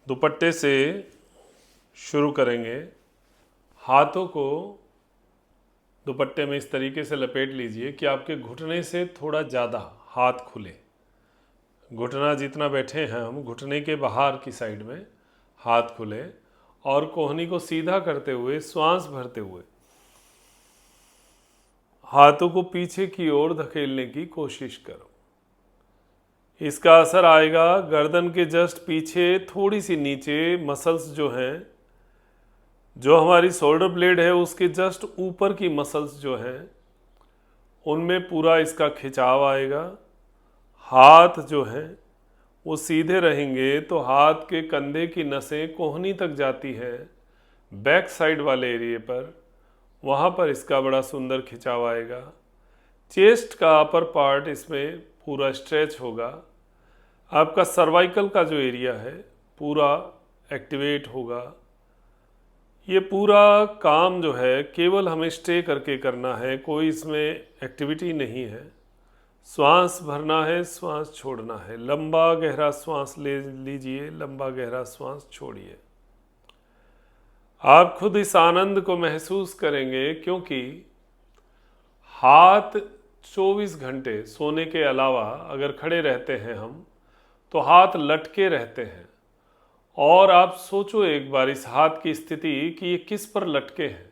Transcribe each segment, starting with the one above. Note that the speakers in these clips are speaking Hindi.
दुपट्टे से शुरू करेंगे। हाथों को दुपट्टे में इस तरीके से लपेट लीजिए कि आपके घुटने से थोड़ा ज़्यादा हाथ खुले। घुटना जितना बैठे हैं हम, घुटने के बाहर की साइड में हाथ खुले और कोहनी को सीधा करते हुए श्वास भरते हुए हाथों को पीछे की ओर धकेलने की कोशिश करो। इसका असर आएगा गर्दन के जस्ट पीछे थोड़ी सी नीचे मसल्स जो हैं, जो हमारी शोल्डर ब्लेड है उसके जस्ट ऊपर की मसल्स जो हैं उनमें पूरा इसका खिंचाव आएगा। हाथ जो हैं वो सीधे रहेंगे तो हाथ के कंधे की नसें कोहनी तक जाती हैं, बैक साइड वाले एरिए पर, वहाँ पर इसका बड़ा सुंदर खिंचाव आएगा। चेस्ट का अपर पार्ट इसमें पूरा स्ट्रेच होगा। आपका सर्वाइकल का जो एरिया है पूरा एक्टिवेट होगा। ये पूरा काम जो है केवल हमें स्टे करके करना है, कोई इसमें एक्टिविटी नहीं है। श्वास भरना है, श्वास छोड़ना है। लंबा गहरा श्वास ले लीजिए, लंबा गहरा श्वास छोड़िए। आप खुद इस आनंद को महसूस करेंगे क्योंकि हाथ 24 घंटे सोने के अलावा अगर खड़े रहते हैं हम तो हाथ लटके रहते हैं। और आप सोचो एक बार इस हाथ की स्थिति कि ये किस पर लटके हैं।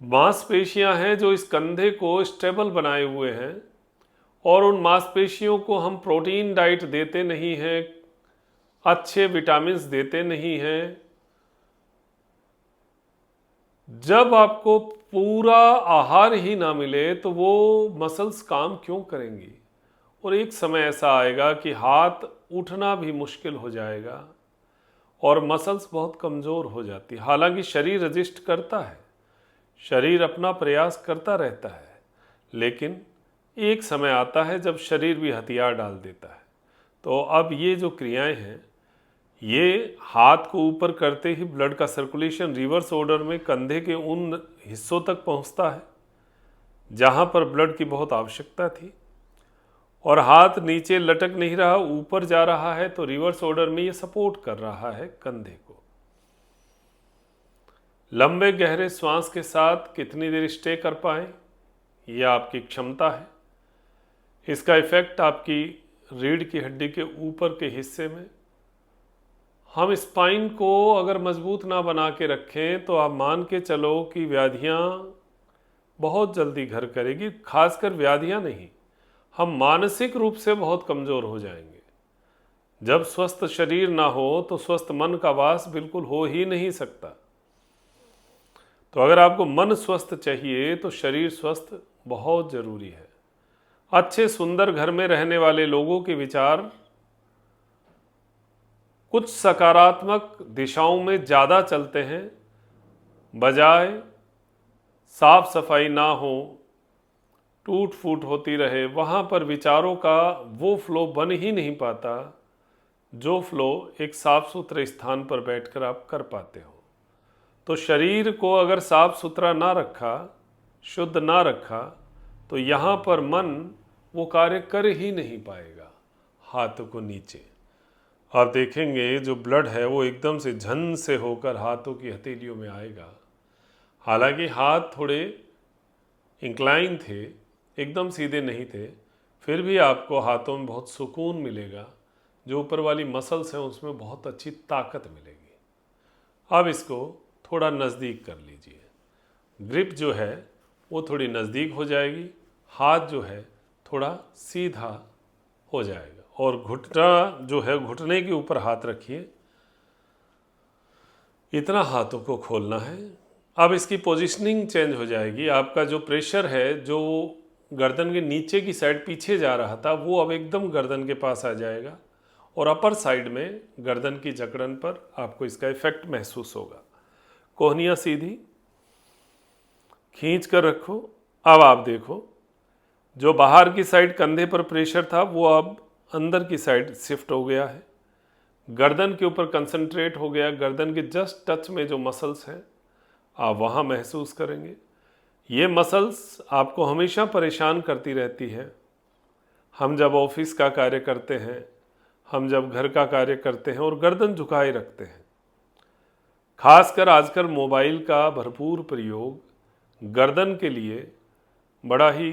मांसपेशियां हैं जो इस कंधे को स्टेबल बनाए हुए हैं और उन मांसपेशियों को हम प्रोटीन डाइट देते नहीं हैं, अच्छे विटामिन्स देते नहीं हैं। जब आपको पूरा आहार ही ना मिले तो वो मसल्स काम क्यों करेंगी। और एक समय ऐसा आएगा कि हाथ उठना भी मुश्किल हो जाएगा और मसल्स बहुत कमज़ोर हो जाती। हालांकि शरीर रजिस्ट करता है, शरीर अपना प्रयास करता रहता है, लेकिन एक समय आता है जब शरीर भी हथियार डाल देता है। तो अब ये जो क्रियाएं हैं ये हाथ को ऊपर करते ही ब्लड का सर्कुलेशन रिवर्स ऑर्डर में कंधे के उन हिस्सों तक पहुंचता है जहां पर ब्लड की बहुत आवश्यकता थी, और हाथ नीचे लटक नहीं रहा, ऊपर जा रहा है, तो रिवर्स ऑर्डर में ये सपोर्ट कर रहा है कंधे को। लंबे गहरे श्वास के साथ कितनी देर स्टे कर पाए यह आपकी क्षमता है। इसका इफेक्ट आपकी रीढ़ की हड्डी के ऊपर के हिस्से में, हम स्पाइन को अगर मजबूत ना बना के रखें तो आप मान के चलो कि व्याधियां बहुत जल्दी घर करेगी। खासकर व्याधियां नहीं, हम मानसिक रूप से बहुत कमज़ोर हो जाएंगे। जब स्वस्थ शरीर ना हो तो स्वस्थ मन का वास बिल्कुल हो ही नहीं सकता। तो अगर आपको मन स्वस्थ चाहिए तो शरीर स्वस्थ बहुत ज़रूरी है। अच्छे सुंदर घर में रहने वाले लोगों के विचार कुछ सकारात्मक दिशाओं में ज़्यादा चलते हैं, बजाय साफ सफाई ना हो, टूट फूट होती रहे, वहाँ पर विचारों का वो फ्लो बन ही नहीं पाता जो फ्लो एक साफ सुथरे स्थान पर बैठकर आप कर पाते हो। तो शरीर को अगर साफ सुथरा ना रखा, शुद्ध ना रखा, तो यहाँ पर मन वो कार्य कर ही नहीं पाएगा। हाथों को नीचे आप देखेंगे जो ब्लड है वो एकदम से झन से होकर हाथों की हथेलियों में आएगा। हालांकि हाथ थोड़े इंक्लाइन थे, एकदम सीधे नहीं थे, फिर भी आपको हाथों में बहुत सुकून मिलेगा। जो ऊपर वाली मसल्स हैं उसमें बहुत अच्छी ताकत मिलेगी। अब इसको थोड़ा नज़दीक कर लीजिए। ग्रिप जो है वो थोड़ी नज़दीक हो जाएगी, हाथ जो है थोड़ा सीधा हो जाएगा। और घुटना जो है, घुटने के ऊपर हाथ रखिए, इतना हाथों को खोलना है। अब इसकी पोजीशनिंग चेंज हो जाएगी। आपका जो प्रेशर है जो गर्दन के नीचे की साइड पीछे जा रहा था वो अब एकदम गर्दन के पास आ जाएगा और अपर साइड में गर्दन की जकड़न पर आपको इसका इफेक्ट महसूस होगा। कोहनियाँ सीधी खींच कर रखो। अब आप देखो जो बाहर की साइड कंधे पर प्रेशर था वो अब अंदर की साइड शिफ्ट हो गया है, गर्दन के ऊपर कंसंट्रेट हो गया। गर्दन के जस्ट टच में जो मसल्स हैं आप वहाँ महसूस करेंगे। ये मसल्स आपको हमेशा परेशान करती रहती है। हम जब ऑफिस का कार्य करते हैं, हम जब घर का कार्य करते हैं और गर्दन झुकाए रखते हैं। खासकर आजकल मोबाइल का भरपूर प्रयोग गर्दन के लिए बड़ा ही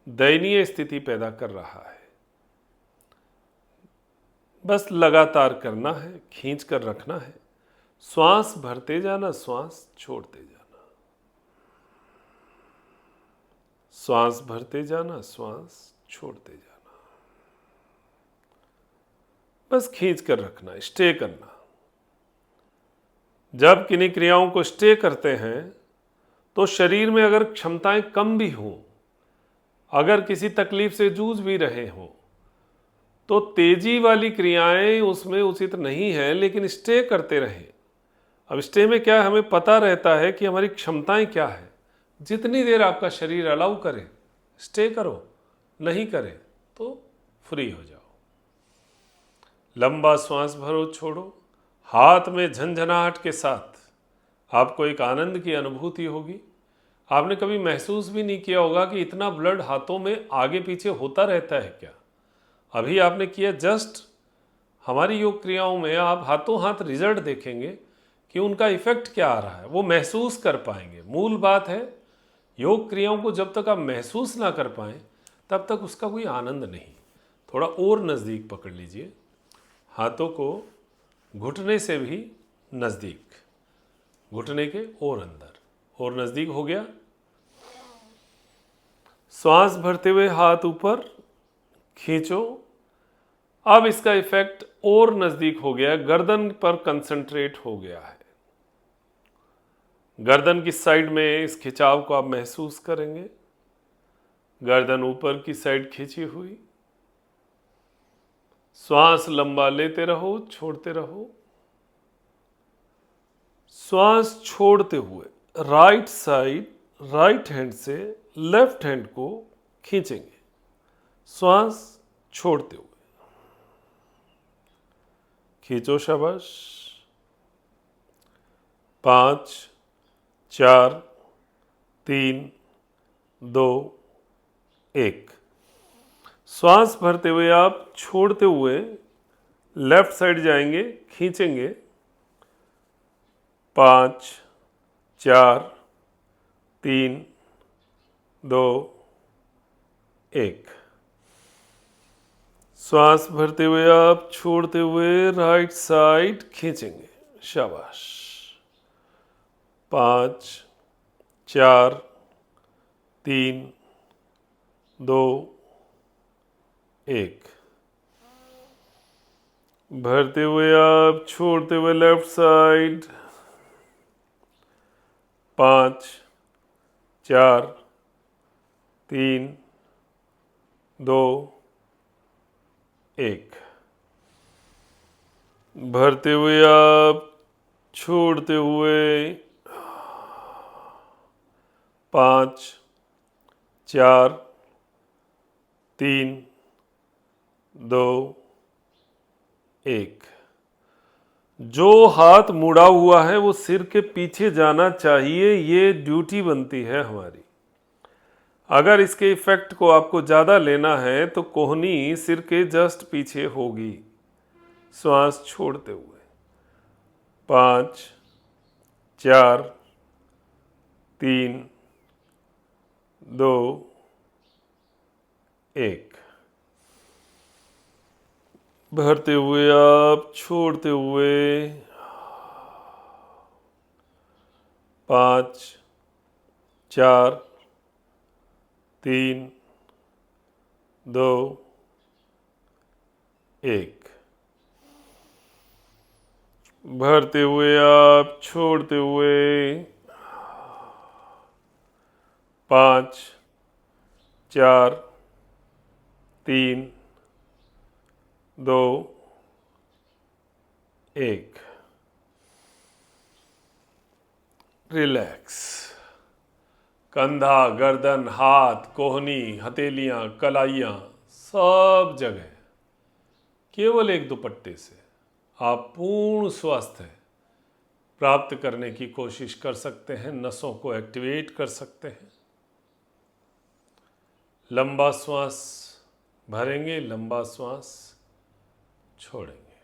दयनीय स्थिति पैदा कर रहा है। बस लगातार करना है, खींच कर रखना है, श्वास भरते जाना, श्वास छोड़ते जाना, श्वास भरते जाना, श्वास छोड़ते जाना। बस खींच कर रखना, स्टे करना। जब किन्हीं क्रियाओं को स्टे करते हैं तो शरीर में अगर क्षमताएं कम भी हों, अगर किसी तकलीफ से जूझ भी रहे हों, तो तेजी वाली क्रियाएं उसमें उचित नहीं है, लेकिन स्टे करते रहें। अब स्टे में क्या है, हमें पता रहता है कि हमारी क्षमताएं क्या है। जितनी देर आपका शरीर अलाउ करे स्टे करो, नहीं करे तो फ्री हो जाओ। लंबा श्वास भरो, छोड़ो। हाथ में झंझनाहट के साथ आपको एक आनंद की अनुभूति होगी। आपने कभी महसूस भी नहीं किया होगा कि इतना ब्लड हाथों में आगे पीछे होता रहता है क्या। अभी आपने किया जस्ट। हमारी योग क्रियाओं में आप हाथों हाथ रिजल्ट देखेंगे कि उनका इफेक्ट क्या आ रहा है, वो महसूस कर पाएंगे। मूल बात है, योग क्रियाओं को जब तक आप महसूस ना कर पाएं तब तक उसका कोई आनंद नहीं। थोड़ा और नज़दीक पकड़ लीजिए, हाथों को घुटने से भी नज़दीक, घुटने के और अंदर, और नज़दीक हो गया। श्वास भरते हुए हाथ ऊपर खींचो। अब इसका इफेक्ट और नज़दीक हो गया, गर्दन पर कंसंट्रेट हो गया है। गर्दन की साइड में इस खिंचाव को आप महसूस करेंगे। गर्दन ऊपर की साइड खींची हुई। श्वास लंबा लेते रहो, छोड़ते रहो। श्वास छोड़ते हुए राइट साइड, राइट हैंड से लेफ्ट हैंड को खींचेंगे, श्वास छोड़ते हुए। खींचो, शाबाश। 5 4 3 2 1। श्वास भरते हुए आप छोड़ते हुए लेफ्ट साइड जाएंगे, खींचेंगे। 5 4 3 2 1। श्वास भरते हुए आप छोड़ते हुए राइट साइड खींचेंगे, शाबाश। 5 4 3 2 1। भरते हुए आप छोड़ते हुए लेफ्ट साइड। 5 4 3 2 1। भरते हुए आप छोड़ते हुए 5 4 3 2 1। जो हाथ मुड़ा हुआ है वो सिर के पीछे जाना चाहिए, ये ड्यूटी बनती है हमारी। अगर इसके इफेक्ट को आपको ज़्यादा लेना है तो कोहनी सिर के जस्ट पीछे होगी। श्वास छोड़ते हुए 5 4 3 2 1। भरते हुए आप छोड़ते हुए 5 4 3 2 1। भरते हुए आप छोड़ते हुए 5 4 3 2 1। रिलैक्स। कंधा, गर्दन, हाथ, कोहनी, हथेलियां, कलाइयां, सब जगह केवल एक दुपट्टे से आप पूर्ण स्वास्थ्य प्राप्त करने की कोशिश कर सकते हैं। नसों को एक्टिवेट कर सकते हैं। लंबा श्वास भरेंगे, लंबा श्वास छोड़ेंगे।